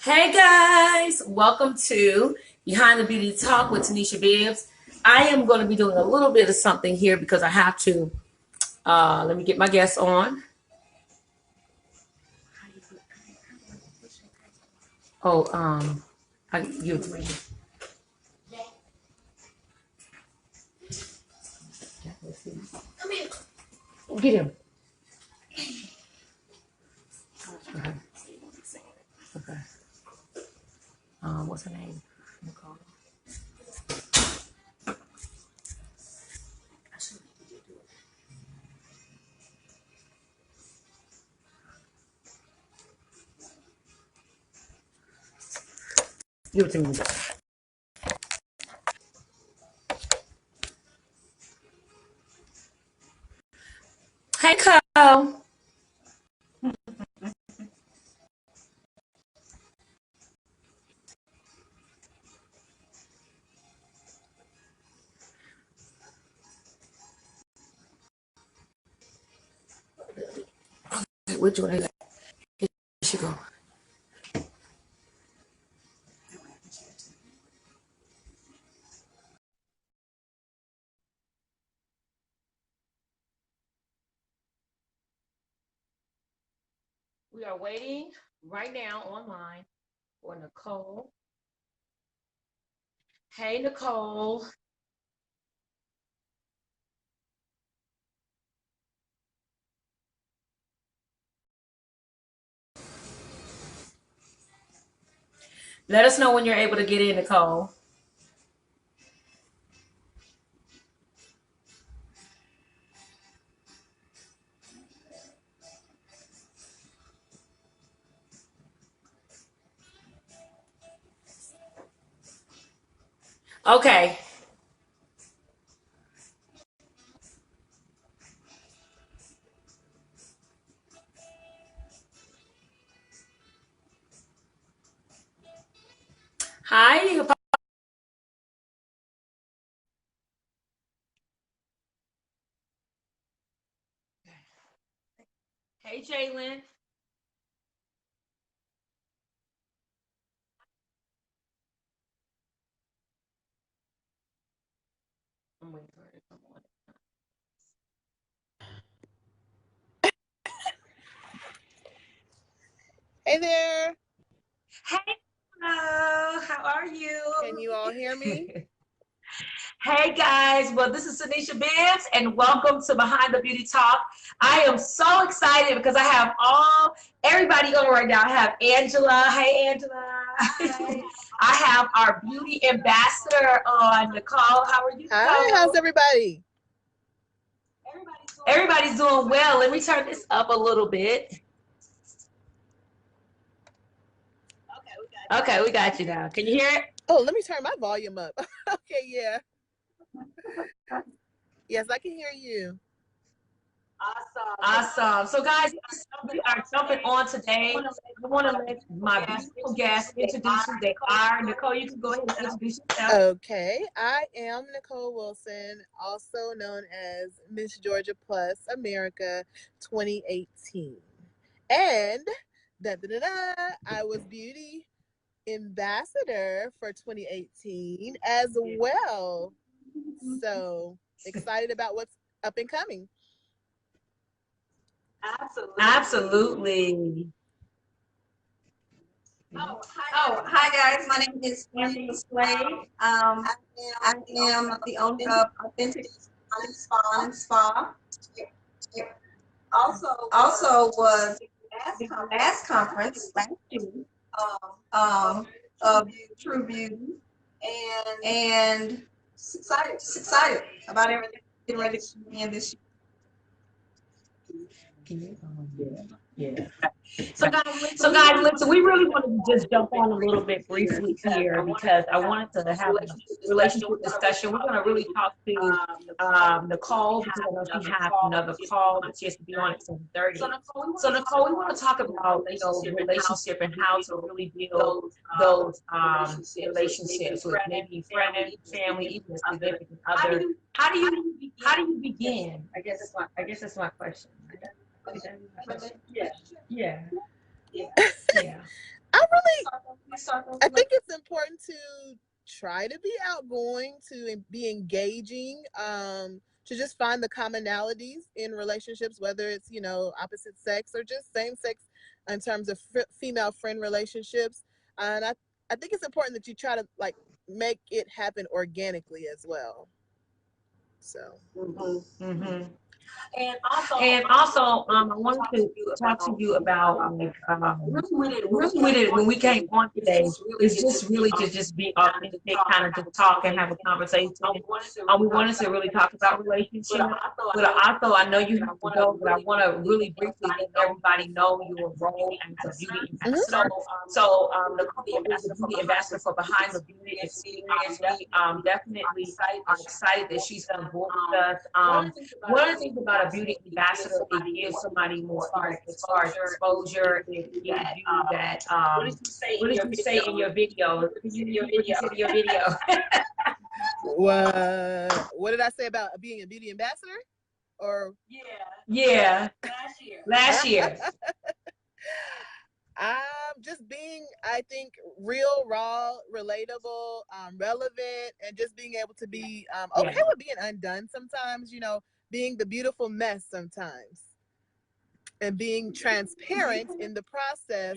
Hey guys, welcome to Behind the Beauty Talk with Tanisha Bibbs. I am going to be doing a little bit of something here because I have to. Let me get my guests on. Oh, I give it to me. Come here. Get him. Okay. Okay. What's her name? Nicole. Give it to me. Hey, Cole. Which one is that? Here she go. We are waiting right now online for Nicole. Hey, Nicole. Let us know when you're able to get in, Nicole. Okay. Hi. Hey, Jalen. I'm waiting for her to come on. Hey there. Hey, hello. How are you? Can you all hear me? Hey guys, well, this is Tanisha Bibbs, and welcome to Behind the Beauty Talk. I am so excited because I have everybody on right now. I have Angela. Hey, Angela. Hi. I have our beauty ambassador on, Nicole. How are you, Nicole? Hi, how's everybody? Everybody's doing well. Let me turn this up a little bit. Okay, we got you now. Can you hear it? Oh, let me turn my volume up. Okay, yeah. Yes, I can hear you. Awesome. So, guys, we are jumping on today. I want to let my beautiful guests introduce who they are. Nicole, you can go ahead and introduce yourself. Okay, I am Nicole Wilson, also known as Miss Georgia Plus America 2018. And I was beauty ambassador for 2018 as well. So excited about what's up and coming. Absolutely. Hi guys. My name is Brenda Slade. I am the owner of Authentic Spa and Spa. Also was at the last conference last year of True Beauty, and just excited about everything getting ready to be in this year. Yeah. So guys, listen, we really wanted to just jump on a little bit briefly here because I wanted to have a relationship discussion. We're going to really talk to Nicole because I know she has another call that she has to be on at 7:30. So Nicole, we want to talk about relationship and how to really build those relationships with maybe friends, family, even a significant other. How do you begin? I guess that's my question. Yeah. I really I think it's important to try to be outgoing, to be engaging, to just find the commonalities in relationships, whether it's, you know, opposite sex or just same sex in terms of female friend relationships. And I think it's important that you try to like make it happen organically as well. So. And also, I wanted to talk to you about like really with it when we came on today. It's just really to just be authentic, kind of just talk and have a conversation. We wanted to really talk about relationships. But also, I know you have to go, but I want to really briefly let everybody know your role as a beauty ambassador. So, Nicole is the beauty ambassador for Behind the Beauty Experience. We definitely are excited that she's on board with us. One of the things about a beauty ambassador, it gives somebody more, as far as exposure. It gives you that. What did you say in your video? What you said in your video? What did I say about being a beauty ambassador? Or yeah, last year. Just being, I think, real, raw, relatable, relevant, and just being able to be okay with being undone sometimes, you know, being the beautiful mess sometimes, and being transparent in the process,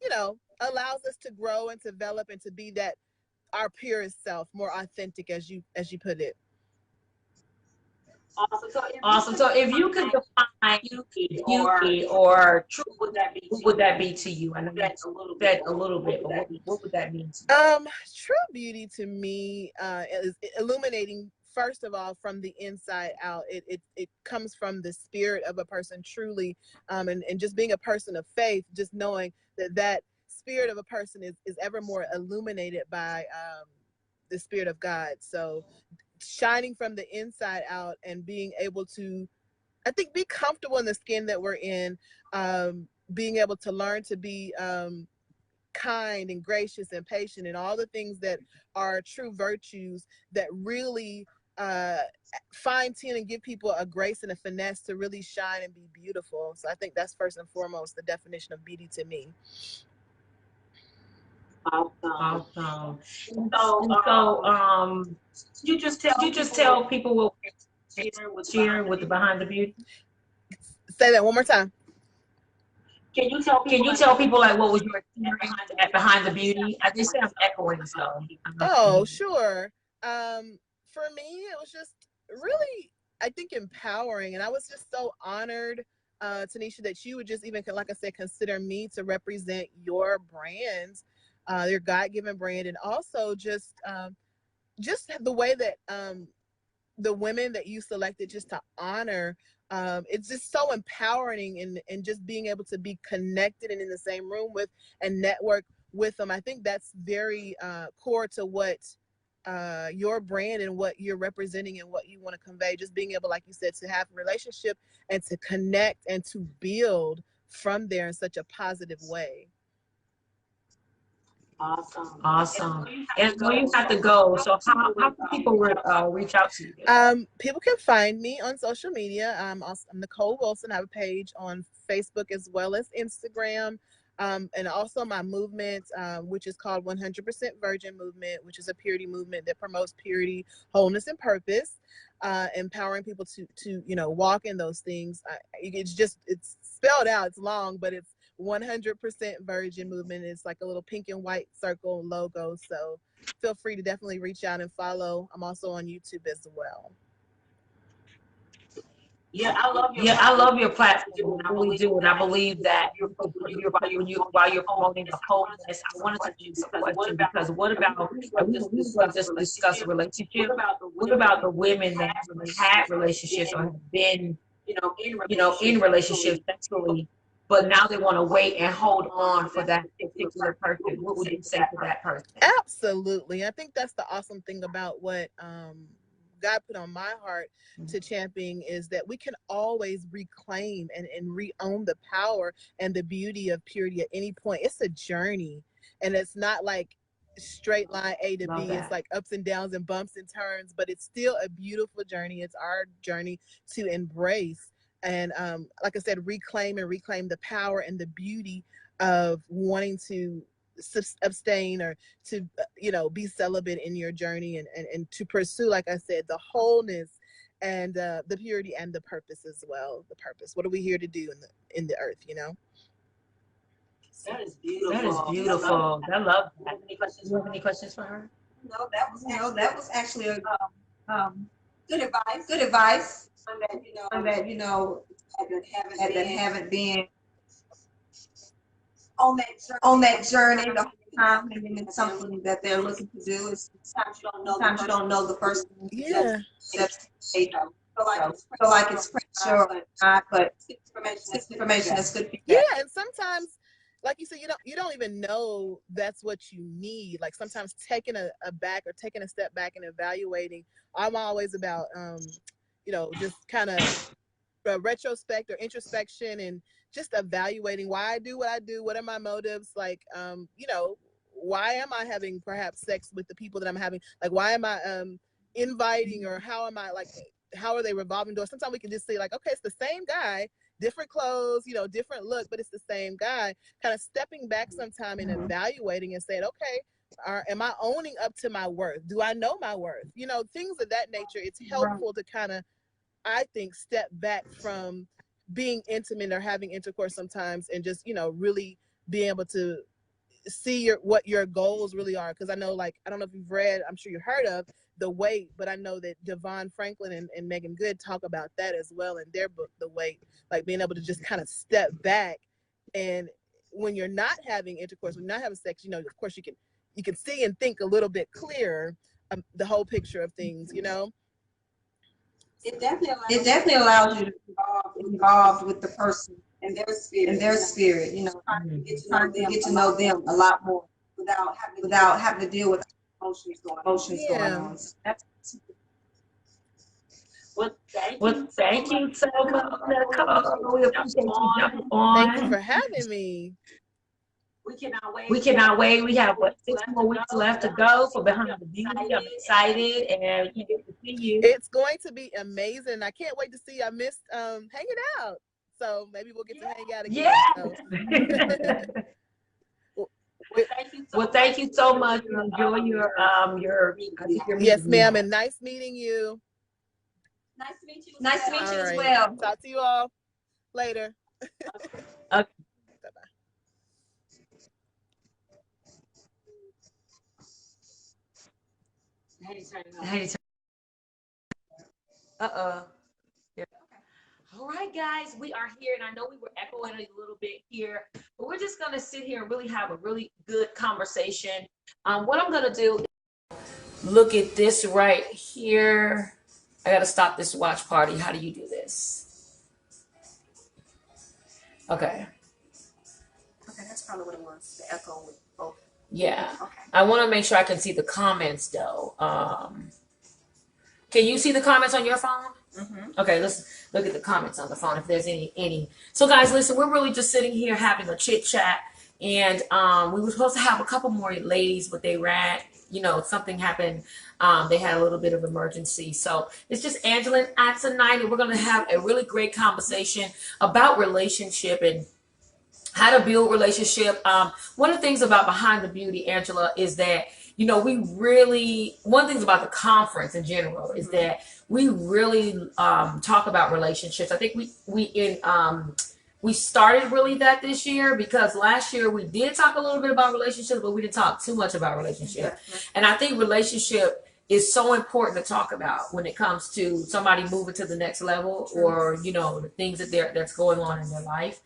you know, allows us to grow and develop and to be that our purest self, more authentic, as you put it. Awesome. So if you could define beauty or truth, what would that be to you? I know you said a little bit, but what would that mean to you? True beauty to me is illuminating, first of all, from the inside out. It comes from the spirit of a person truly, and just being a person of faith, just knowing that spirit of a person is ever more illuminated by the spirit of God. So shining from the inside out and being able to, I think, be comfortable in the skin that we're in, being able to learn to be kind and gracious and patient and all the things that are true virtues that really fine tune and give people a grace and a finesse to really shine and be beautiful. So I think that's first and foremost the definition of beauty to me. Awesome. And so, you just tell people what we're sharing with the Behind the Beauty? Say that one more time. Can you tell people like what was your experience at Behind the Beauty? I just say I'm echoing, so. Oh, sure. For me, it was just really, I think, empowering, and I was just so honored, Tanisha, that you would just even, like I said, consider me to represent your brand, your God-given brand, and also just the way that the women that you selected just to honor. It's just so empowering, and just being able to be connected and in the same room with and network with them. I think that's very core to what your brand and what you're representing and what you want to convey. Just being able, like you said, to have a relationship and to connect and to build from there in such a positive way. Awesome. And so you have to go. So how can people reach out to you? People can find me on social media. I'm Nicole Wilson. I have a page on Facebook as well as Instagram. And also my movement, which is called 100% Virgin Movement, which is a purity movement that promotes purity, wholeness, and purpose, empowering people to walk in those things. It's spelled out. It's long, but it's 100% Virgin Movement. It's like a little pink and white circle logo. So feel free to definitely reach out and follow. I'm also on YouTube as well. Yeah, I love your platform. I really do, and I believe that while you're promoting the wholeness, I wanted to ask a question, because what about, we were just discuss relationship. What about the women that haven't had relationships or have been, in relationships sexually, but now they want to wait and hold on for that particular person? What would you say to that person? Absolutely. I think that's the awesome thing about what God put on my heart to champion, is that we can always reclaim and re-own the power and the beauty of purity at any point. It's a journey, and it's not like straight line A to B. It's like ups and downs and bumps and turns, but it's still a beautiful journey. It's our journey to embrace and, like I said, reclaim the power and the beauty of wanting to abstain or to, be celibate in your journey, and to pursue, like I said, the wholeness and the purity and the purpose as well. The purpose. What are we here to do in the earth? That is beautiful. That is beautiful. I love that. Do you have any questions for her? No, that was actually a good advice. Good advice. That haven't been on that journey the whole time, and it's something that they're looking to do. Is sometimes you don't know the person. Yeah. Feel like it's pressure or not, but it's information that's good feedback. Yeah, and sometimes, like you said, you don't even know that's what you need. Like sometimes taking a step back and evaluating. I'm always about just kind of retrospect or introspection, and just evaluating why I do what I do. What are my motives? Like why am I having perhaps sex with the people that I'm having? Like why am I inviting, or how am I, like, how are they revolving doors? Sometimes we can just say, like, okay, it's the same guy, different clothes, different look, but it's the same guy. Kind of stepping back sometime and evaluating and saying, okay, am I owning up to my worth? Do I know my worth? Things of that nature. It's helpful to kind of, I think, step back from being intimate or having intercourse sometimes, and just, really being able to see what your goals really are. Because I know, like, I don't know if you've read, I'm sure you heard of The Weight, but I know that Devon Franklin and Megan Good talk about that as well in their book, The Weight, like being able to just kind of step back. And when you're not having intercourse, when you're not having sex, of course you can see and think a little bit clearer, the whole picture of things. It definitely allows you to be involved with the person and their spirit. Trying to get to know them a lot more without having to deal with emotions going on. So Thank you so much, Nicole. We appreciate you jumping on. Thank you for having me. We cannot wait. We have 6 more weeks left to go for Behind the Beauty. I'm excited, and we can't wait to see you. It's going to be amazing. I can't wait to see you. I missed hanging out, so maybe we'll get to hang out again. Yeah. Well, thank you so much. Enjoy your yes, ma'am, and nice meeting you. Nice to meet you. Nice to meet you as right. well. Talk to you all later. Okay. Uh-oh. Yeah. All right, guys, we are here, and I know we were echoing a little bit here, but we're just going to sit here and really have a really good conversation. What I'm going to do is look at this right here. I got to stop this watch party. How do you do this? Okay. Okay, that's probably what it was, the echo with both. Yeah. Okay. I want to make sure I can see the comments, though. Can you see the comments on your phone? Mm-hmm. Okay, let's look at the comments on the phone if there's any. So, guys, listen, we're really just sitting here having a chit chat, and we were supposed to have a couple more ladies, but they ran. Something happened. They had a little bit of emergency, so it's just Angela and I tonight, and we're gonna have a really great conversation about relationship and how to build relationship. One of the things about Behind the Beauty, Angela, is that one thing about the conference in general is that we really talk about relationships. I think we started really that this year, because last year we did talk a little bit about relationships, but we didn't talk too much about relationship. And I think relationship is so important to talk about when it comes to somebody moving to the next level, or the things that's going on in their life.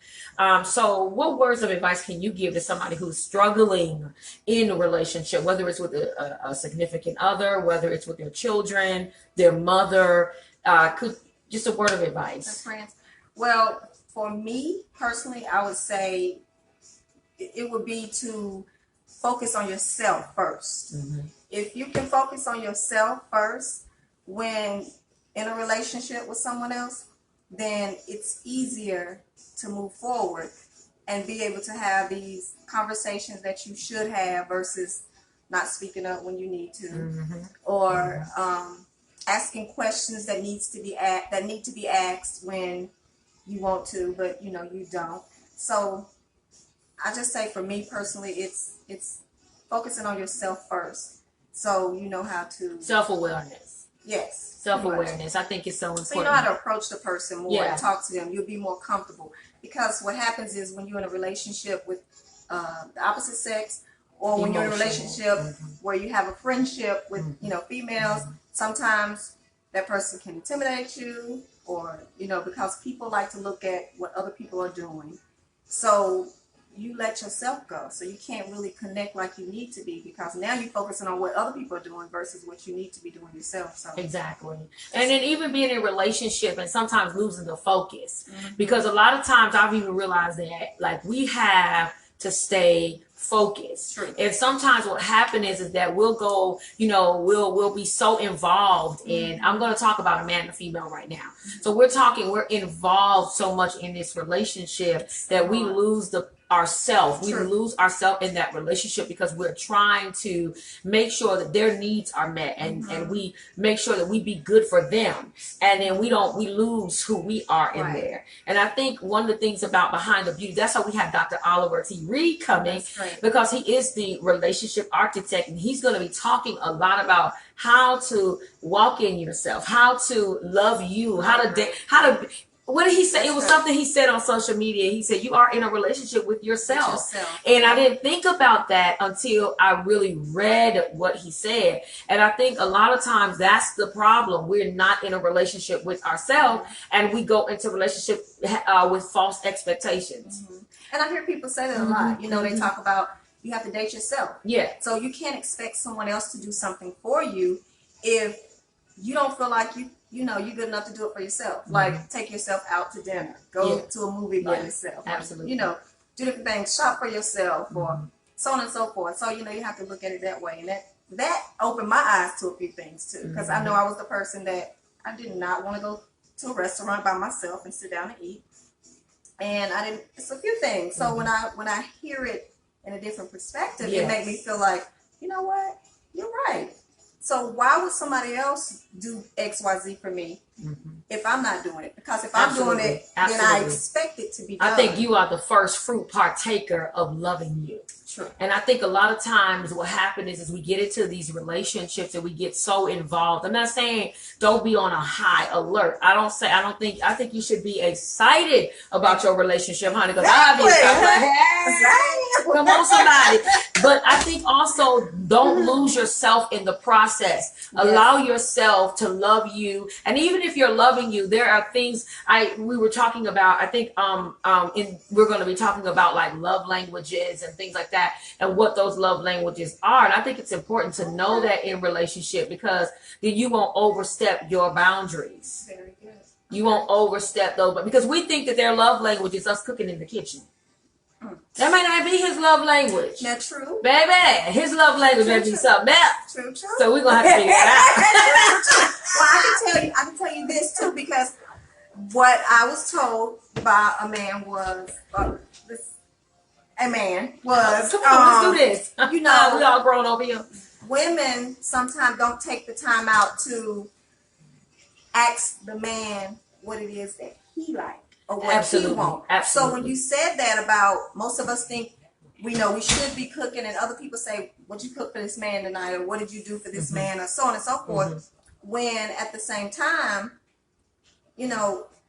So what words of advice can you give to somebody who's struggling in a relationship, whether it's with a significant other, whether it's with their children, their mother? Just a word of advice. Friends. Well, for me personally, I would say it would be to focus on yourself first. Mm-hmm. If you can focus on yourself first when in a relationship with someone else, then it's easier to move forward and be able to have these conversations that you should have versus not speaking up when you need to, mm-hmm. or asking questions that need to be asked when you want to, but you don't. So I just say for me personally, it's focusing on yourself first, so you know how to self-awareness. Yes, Self-awareness. I think it's so important. So you know how to approach the person more Yeah. and talk to them. You'll be more comfortable, because what happens is when you're in a relationship with the opposite sex, or when you're in a relationship where you have a friendship with females, sometimes that person can intimidate you, or because people like to look at what other people are doing. So you let yourself go. So you can't really connect like you need to be, because now you're focusing on what other people are doing versus what you need to be doing yourself. So exactly. And then even being in a relationship and sometimes losing the focus, because a lot of times I've even realized that like we have to stay focused. True. And sometimes what happens is that we'll go, we'll be so involved in, I'm going to talk about a man and a female right now. So we're involved so much in this relationship that we lose ourselves. We lose ourselves in that relationship because we're trying to make sure that their needs are met, and we make sure that we be good for them, and then we lose who we are in there. And I think one of the things about Behind the Beauty, that's why we have Dr. Oliver T. Reed coming, because he is the relationship architect, and he's going to be talking a lot about how to walk in yourself, how to love you, how to what did he say? It was something he said on social media. He said, you are in a relationship with yourself. And I didn't think about that until I really read what he said. And I think a lot of times that's the problem. We're not in a relationship with ourselves, and we go into a relationship with false expectations. And I hear people say that a lot. They talk about you have to date yourself. Yeah. So you can't expect someone else to do something for you if you don't feel like you're good enough to do it for yourself. Like take yourself out to dinner, go to a movie by yourself. Absolutely. Do different things, shop for yourself, or so on and so forth. So you have to look at it that way, and that opened my eyes to a few things too, because I know I was the person that I did not want to go to a restaurant by myself and sit down and eat, and I didn't. It's a few things. So when I hear it in a different perspective, it made me feel like, you know what, you're right. So why would somebody else do XYZ for me if I'm not doing it? Because if I'm doing it, then I expect it to be done. I think you are the first fruit partaker of loving you. True. And I think a lot of times what happens is we get into these relationships and we get so involved. I'm not saying don't be on a high alert. I think you should be excited about your relationship, honey, because I'll be hey, come on, somebody. But I think also don't lose yourself in the process. Allow yourself to love you. And even if you're loving you, there are things we were talking about. I think we're going to be talking about like love languages and things like that, and what those love languages are. And I think it's important to know that in relationship, because then you won't overstep your boundaries. Very good. You won't overstep those, because we think that their love language is us cooking in the kitchen. That might not be his love language. That's true. Baby, his love language may be something else. True. So we're going to have to figure it out. Well, I can tell you this too, because what I was told by a man was, Come on, let's do this. We all grown over here. Women sometimes don't take the time out to ask the man what it is that he likes or what he wants. So when you said that about, most of us think we should be cooking, and other people say, "What you cook for this man tonight?" or "What did you do for this man?" or so on and so forth. When at the same time,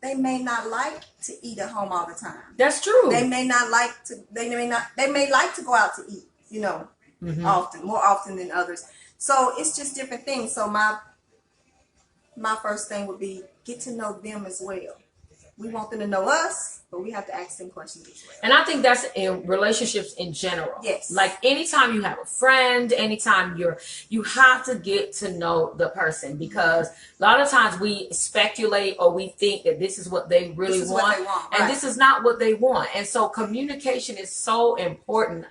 they may not like to eat at home all the time. That's true. They may not like to. They may like to go out to eat. More often than others. So it's just different things. So my first thing would be get to know them as well. We want them to know us, but we have to ask them questions as well. And I think that's in relationships in general. Yes. Like anytime you have a friend, anytime you have to get to know the person, because a lot of times we speculate or we think that this is what they really want. And this is not what they want. And so communication is so important.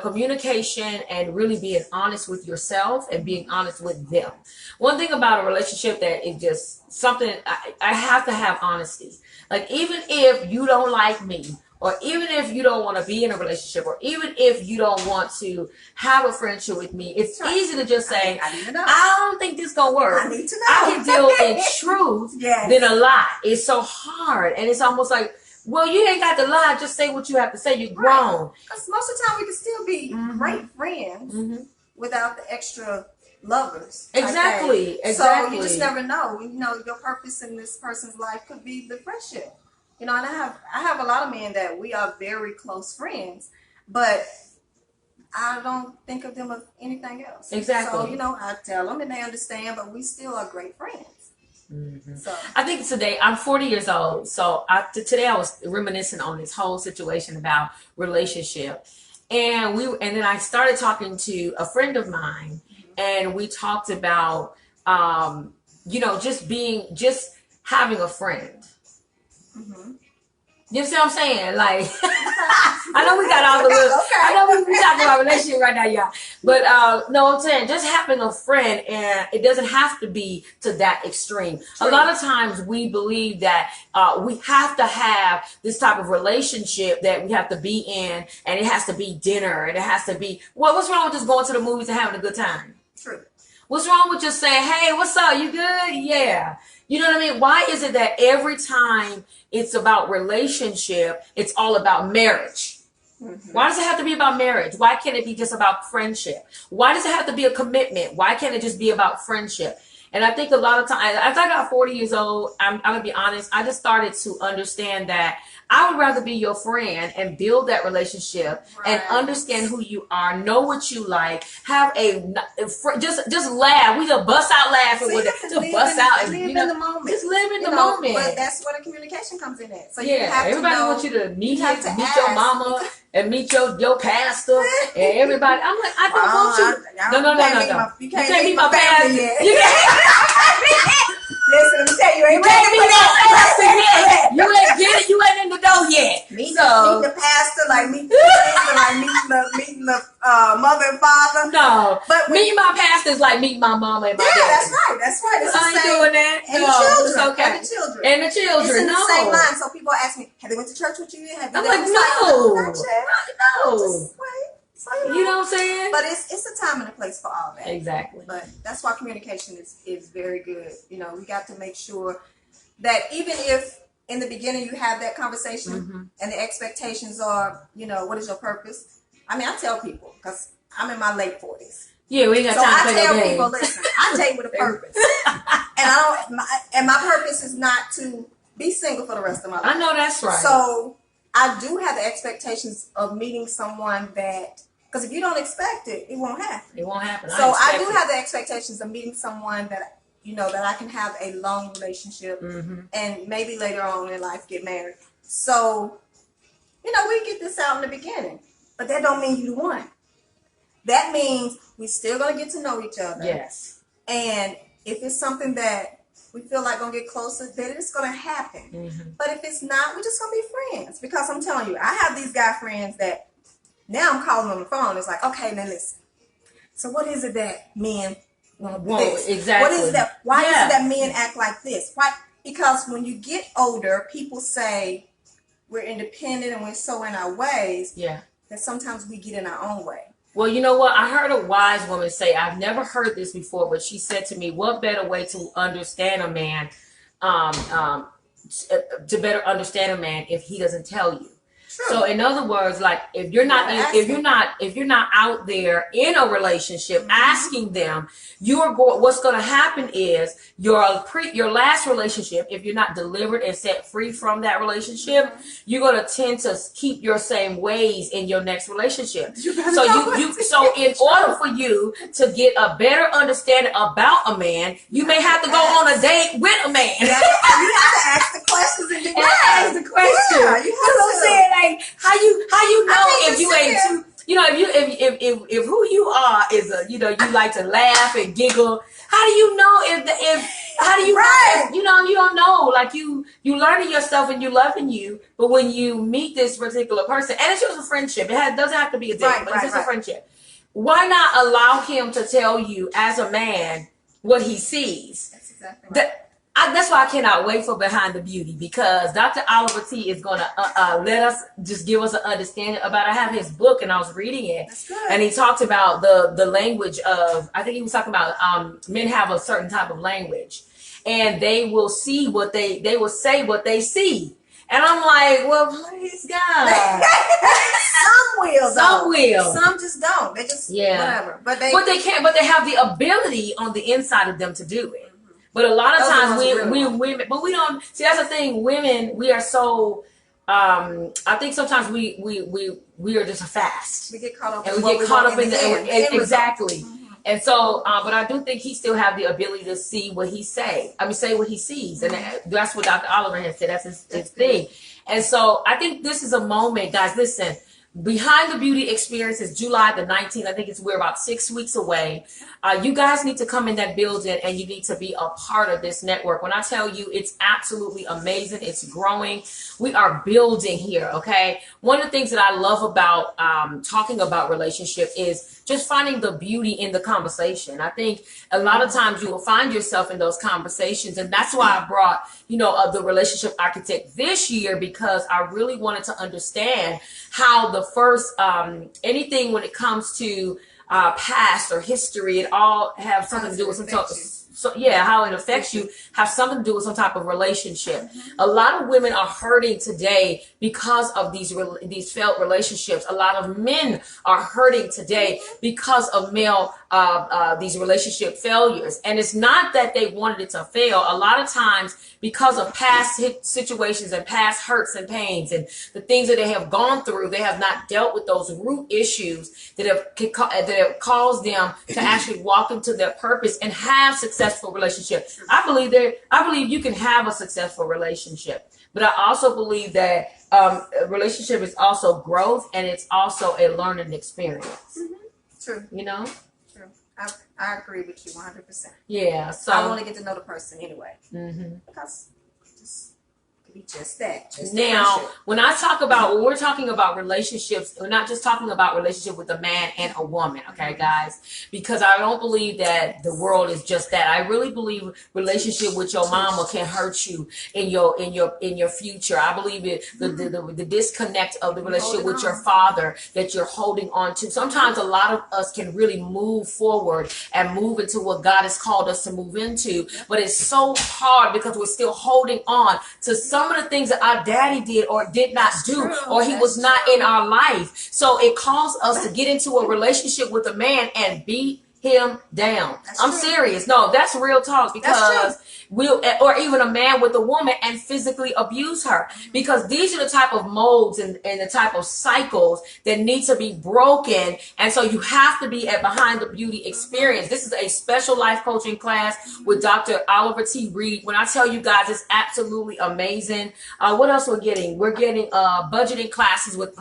Communication and really being honest with yourself and being honest with them. One thing about a relationship that is just something I have to have honesty. Like even if you don't like me, or even if you don't want to be in a relationship, or even if you don't want to have a friendship with me, it's easy to just say, I don't think this gonna work. I need to know. I can deal in truth than a lie. It's so hard, and it's almost like Well, you ain't got to lie. Just say what you have to say. You're grown. Because most of the time we can still be great friends without the extra lovers. Exactly. So you just never know. You know, your purpose in this person's life could be the friendship. You know, and I have a lot of men that we are very close friends, but I don't think of them as anything else. Exactly. So, you know, I tell them and they understand, but we still are great friends. So I think today I'm 40 years old. So today I was reminiscing on this whole situation about relationship, and then I started talking to a friend of mine, and we talked about you know, just having a friend. You see what I'm saying? Like, I know we got all the I know we talking about relationship right now, y'all. But no, I'm saying just having a friend, and it doesn't have to be to that extreme. True. A lot of times we believe that we have to have this type of relationship that we have to be in, and it has to be dinner, and it has to be, well, what's wrong with just going to the movies and having a good time? True. What's wrong with just saying, hey, what's up? You good? Yeah. You know what I mean? Why is it that every time it's about relationship, it's all about marriage? Why does it have to be about marriage? Why can't it be just about friendship? Why does it have to be a commitment? Why can't it just be about friendship? And I think a lot of times, as I got 40 years old, I'm going to be honest, I just started to understand that I would rather be your friend and build that relationship and understand who you are, know what you like, have just laugh. We just bust out laughing with it. Just bust out and, you know, in the moment. Just live in the moment. But that's where the communication comes in at. So yeah, you have everybody to know, wants you to meet your mama and meet your pastor and everybody. I'm like, I don't want you. No. You can't meet my pastor yet. Listen, let me tell you, ain't ready for that yet. You ain't in the door yet. Meet the pastor, like meet the pastor, like meeting the mother and father. No, but meeting my pastor is like meeting my mama and my dad. That's right. It's I ain't doing that. And no, the children. It's okay. And the children. It's in the same line. So people ask me, have they went to church with you? I'm like, no. Just wait. So, you know what I'm saying? But it's a time and a place for all that. Exactly. But that's why communication is very good. You know, we got to make sure that even if in the beginning you have that conversation and the expectations are, you know, what is your purpose? I mean, I tell people, because I'm in my late 40s. Yeah, we ain't got time to play no game. So I tell people, listen, I date with a purpose. And my purpose is not to be single for the rest of my life. I know that's right. So I do have the expectations of meeting someone that, because if you don't expect it, it won't happen. It won't happen. So I do have the expectations of meeting someone that, you know, that I can have a long relationship and maybe later on in life get married. So, you know, we get this out in the beginning, but that don't mean you the one. That means we still gonna get to know each other. Yes. And if it's something that we feel like gonna get closer, then it's gonna happen. But if it's not, we're just gonna be friends. Because I'm telling you, I have these guy friends that now I'm calling on the phone. It's like, okay, now listen. So what is it that men want this? Exactly. What is that? Why is it that men act like this? Why? Because when you get older, people say we're independent and we're so in our ways that sometimes we get in our own way. Well, you know what? I heard a wise woman say, I've never heard this before, but she said to me, what better way to understand a man, to better understand a man if he doesn't tell you? True. So in other words, like if you're not out there in a relationship asking them, what's going to happen is your last relationship, if you're not delivered and set free from that relationship, you're going to tend to keep your same ways in your next relationship. So in order for you to get a better understanding about a man, you may have to go on a date with a man. You have to ask the questions and ask the questions. Yeah, you know what I'm saying? Like how you know if you ain't too, you know, if who you are is a, you know, you like to laugh and giggle. How do you know how do you know if, you know, you don't know, like you learning yourself and you loving you, but when you meet this particular person, and it's just a friendship, doesn't have to be a date, but it's just a friendship. Why not allow him to tell you as a man what he sees? That's exactly right. That's why I cannot wait for Behind the Beauty, because Dr. Oliver T is going to give us an understanding about. I have his book and I was reading it, and he talked about the language of, I think he was talking about men have a certain type of language, and they will see what they will say what they see. And I'm like, well, please God. Some will, though. Some will. Some just don't. They just whatever. But they can't. But they have the ability on the inside of them to do it. But a lot of times we women, but we don't see. That's the thing. Women, we are so. I think sometimes we are just fast. We get caught up, and we get caught up in the exactly. And so, but I do think he still have the ability to see what he say. I mean, say what he sees, and that's what Dr. Oliver has said. That's his thing. And so, I think this is a moment, guys. Listen, behind the Beauty Experience is July the 19th. I think we're about 6 weeks away. You guys need to come in that building, and you need to be a part of this network. When I tell you, it's absolutely amazing. It's growing. We are building here. Okay. One of the things that I love about talking about relationship is just finding the beauty in the conversation. I think a lot of times you will find yourself in those conversations. And that's why I brought, the relationship architect this year, because I really wanted to understand how the first, anything when it comes to past or history, it all have something to do with some type of, how it affects you, have something to do with some type of relationship. A lot of women are hurting today because of these failed relationships. A lot of men are hurting today because of these relationship failures. And it's not that they wanted it to fail. A lot of times, because of past situations and past hurts and pains and the things that they have gone through, they have not dealt with those root issues that have caused them to actually walk into their purpose and have successful relationships. I believe you can have a successful relationship, but I also believe that a relationship is also growth, and it's also a learning experience. True. True. I agree with you 100%. Yeah. So I want to get to know the person anyway. Because to be just that. Now, when we're talking about relationships, we're not just talking about relationship with a man and a woman, okay, guys? Because I don't believe that the world is just that. I really believe relationship with your mama can hurt you in your future. I believe the disconnect of the relationship with your father that you're holding on to. Sometimes a lot of us can really move forward and move into what God has called us to move into, but it's so hard because we're still holding on to some of the things that our daddy did or did not do, or he was not in our life. So it calls us to get into a relationship with a man and beat him down. I'm serious. No, that's real talk, because or even a man with a woman and physically abuse her, because these are the type of molds and the type of cycles that need to be broken. And so you have to be at Behind the Beauty Experience. This is a special life coaching class with Dr. Oliver T. Reed. When I tell you guys, it's absolutely amazing. What else we're getting? We're getting budgeting classes with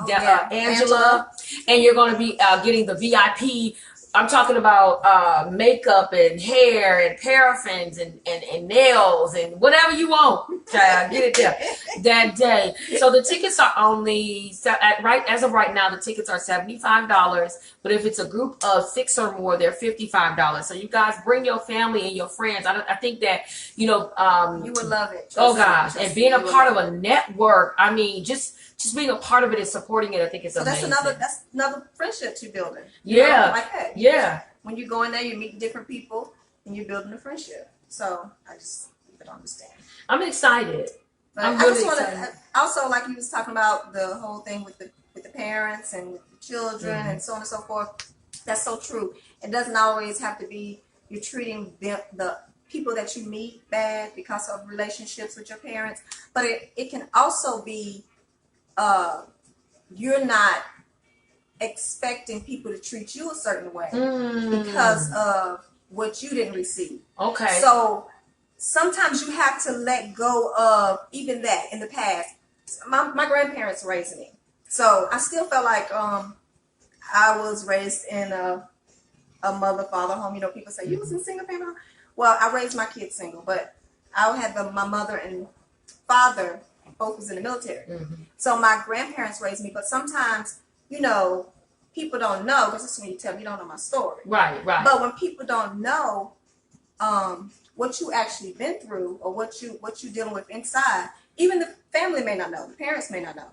Angela, and you're going to be getting the VIP. I'm talking about makeup and hair and paraffins and nails and whatever you want. Child, get it there that day. So the tickets are only, as of right now, the tickets are $75. But if it's a group of 6 or more, they're $55. So you guys bring your family and your friends. I think that, you would love it. Oh gosh. And being a part of a network, I mean, just being a part of it and supporting it, I think it's amazing. That's another friendship you're building. Like that. Yeah. When you go in there, you meet different people and you're building a friendship. So I just don't understand. I'm excited. But I just want to also, like you was talking about the whole thing with the parents and with the children and so on and so forth. That's so true. It doesn't always have to be you're treating the people that you meet bad because of relationships with your parents, but it can also be you're not expecting people to treat you a certain way because of what you didn't receive. Okay. So sometimes you have to let go of even that in the past. My grandparents raised me. So I still felt like I was raised in a mother-father home. You know, people say, you was in single family home? Well, I raised my kids single, but I had my mother and father both was in the military. So my grandparents raised me, but sometimes, people don't know, because this is when you tell me you don't know my story. Right. But when people don't know what you actually been through or what you dealing with inside, even the family may not know, the parents may not know.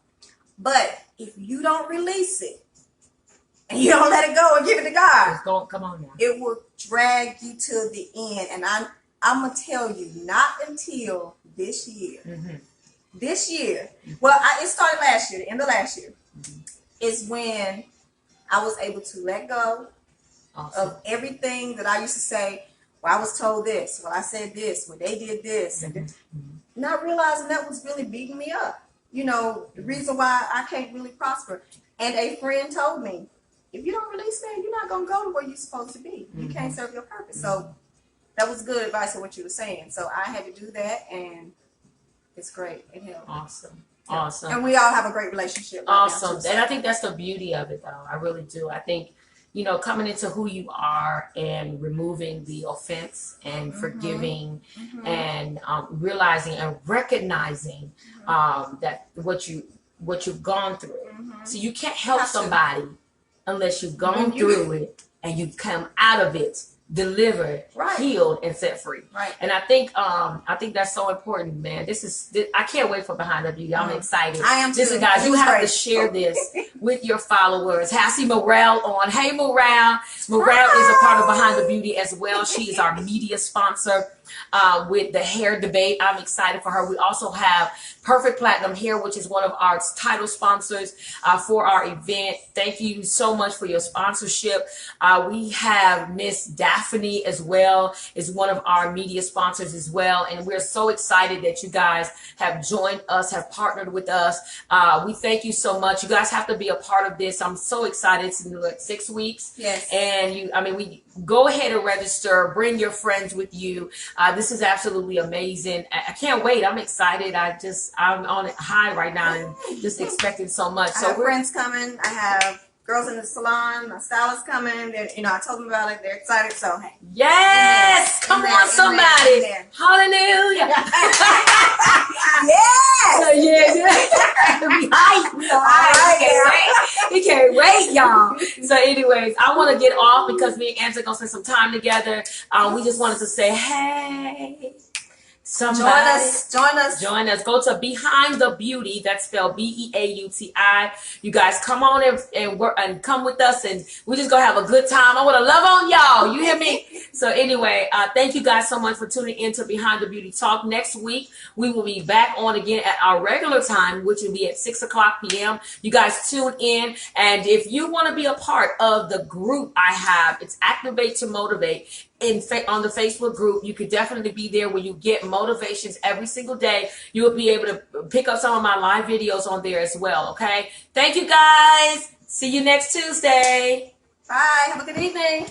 But if you don't release it and you don't let it go and give it to God, come on now. It will drag you to the end. And I'm gonna tell you, not until this year this year, it started last year, the end of last year, is when I was able to let go of everything that I used to say. Well, I was told this. Well, I said this. Well, they did this. And not realizing that was really beating me up. You know, the reason why I can't really prosper. And a friend told me, if you don't release that, you're not going to go to where you're supposed to be. You can't serve your purpose. So that was good advice of what you were saying. So I had to do that, and it's great. It helped. Awesome. Awesome. And we all have a great relationship. Awesome. And I think that's the beauty of it, though. I really do. I think, you know, coming into who you are and removing the offense and forgiving and realizing and recognizing that what you've gone through. So you can't help somebody unless you've gone through it and you come out of it delivered, healed, and set free. And I think that's so important, man. I can't wait for Behind the Beauty. I'm excited. I am too. Listen, guys, you have to share this with your followers. I see Morel on. Hey, Morel. Morel is a part of Behind the Beauty as well. She is our media sponsor with the hair debate. I'm excited for her. We also have Perfect Platinum Hair, which is one of our title sponsors for our event. Thank you so much for your sponsorship. We have Miss Daphne as well, is one of our media sponsors as well. And we're so excited that you guys have joined us, have partnered with us. We thank you so much. You guys have to be a part of this. I'm so excited. It's in like 6 weeks. Yes. And we go ahead and register. Bring your friends with you. This is absolutely amazing. I can't wait. I'm excited. I'm on it high right now and just expecting so much. I have friends coming. I have girls in the salon. My stylist coming. I told them about it. They're excited. So hey. Yes. Come on, somebody. Hallelujah. We can't wait, y'all. So anyways, I want to get off because me and Angela going to spend some time together. We just wanted to say, hey, somebody. Join us. Go to Behind the Beauty. That's spelled Beauti. You guys come on and work and come with us, and we just gonna have a good time. I want to love on y'all. You hear me? So anyway, thank you guys so much for tuning in to Behind the Beauty Talk. Next week we will be back on again at our regular time, which will be at 6:00 p.m. You guys tune in, and if you want to be a part of the group I have, it's Activate to Motivate. On the Facebook group, you could definitely be there where you get motivations every single day. You will be able to pick up some of my live videos on there as well. Okay. Thank you guys. See you next Tuesday. Bye. Have a good evening.